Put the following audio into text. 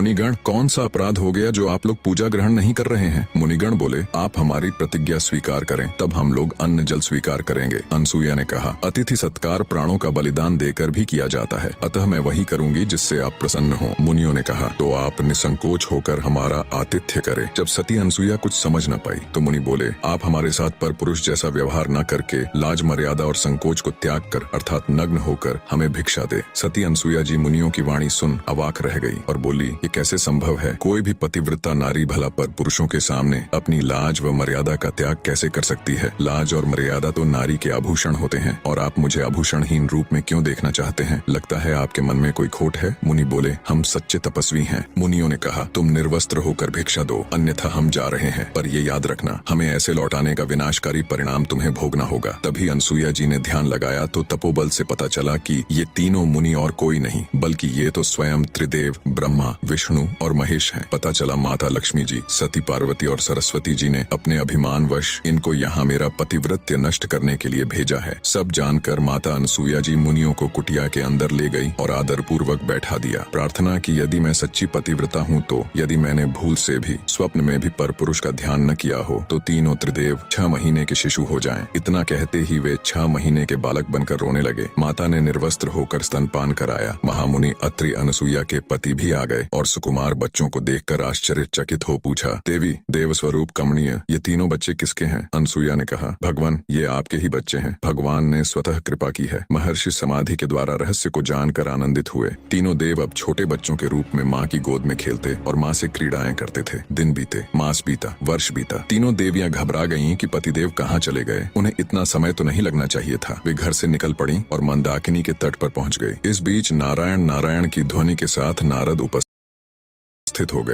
मुनिगण, कौन सा अपराध हो गया जो आप लोग पूजा ग्रहण नहीं कर रहे हैं? मुनिगण बोले, आप हमारी प्रतिज्ञा स्वीकार करें, तब हम लोग अन्न जल स्वीकार करेंगे। अनसुईया ने कहा, अतिथि सत्कार प्राणों का बलिदान देकर भी किया जाता है, अतः मैं वही करूंगी जिससे आप प्रसन्न हो। मुनियों ने कहा, तो आप निसंकोच होकर हमारा आतिथ्य करें। जब सती अनसुईया कुछ समझ न पाई तो मुनि बोले, आप हमारे साथ पर पुरुष जैसा व्यवहार न करके लाज मर्यादा और संकोच को त्याग कर अर्थात नग्न होकर हमें भिक्षा दे। सती अनसुईया जी मुनियों की वाणी सुन अवाक रह गई और बोली, ये कैसे संभव है? कोई भी पतिव्रता नारी भला पर पुरुषों के सामने अपनी लाज व मर्यादा का त्याग कैसे कर सकती है? लाज और मर्यादा तो नारी के आभूषण होते हैं और आप मुझे आभूषणहीन रूप में क्यों देखना चाहते हैं? लगता है आपके मन में कोई खोट है। मुनि बोले, हम सच्चे तपस्वी हैं। मुनियों ने कहा, तुम निर्वस्त्र होकर भिक्षा दो, अन्यथा हम जा रहे हैं, पर ये याद रखना, हमें ऐसे लौटाने का विनाशकारी परिणाम तुम्हें भोगना होगा। तभी अनसुईया जी ने ध्यान लगाया तो तपोबल से पता चला कि ये तीनों मुनि और कोई नहीं बल्कि ये तो स्वयं त्रिदेव ब्रह्मा, विष्णु और महेश हैं। पता चला माता लक्ष्मी जी, सती पार्वती और सरस्वती जी ने अपने अभिमानवश इनको यहाँ मेरा पतिव्रत्य नष्ट करने के लिए भेजा है। सब जानकर माता अनसुईया जी मुनियों को कुटिया के अंदर ले गई और आदर पूर्वक बैठा दिया। प्रार्थना की, यदि मैं सच्ची पतिव्रता हूँ तो यदि मैंने भूल से भी स्वप्न में भी परपुरुष का ध्यान न किया हो तो तीनों त्रिदेव 6 महीने के शिशु हो जाएं। इतना कहते ही वे 6 महीने के बालक बनकर रोने लगे। माता ने निर्वस्त्र होकर स्तनपान कराया। महामुनि अत्रि अनसुईया के पति भी आ गए और सुकुमार बच्चों को देखकर आश्चर्यचकित हो पूछा, देवी, देव स्वरूप कमनीय, ये तीनों बच्चे किसके हैं? अनसुईया ने कहा, भगवान, ये आपके ही बच्चे हैं। भगवान ने स्वतः कृपा की है। महर्षि समाधि के द्वारा रहस्य को जानकर आनंदित हुए। तीनों देव अब छोटे बच्चों के रूप में माँ की गोद में खेलते और माँ से क्रीड़ाएं करते थे। दिन बीते, मास बीता, वर्ष बीता। तीनों देवियां घबरा गईं कि पतिदेव कहाँ चले गए। उन्हें इतना समय तो नहीं लगना चाहिए था। वे घर से निकल पड़ी और मंदाकिनी के तट पर पहुंच गई। इस बीच नारायण नारायण की ध्वनि के साथ नारद उपस्थित हो गए।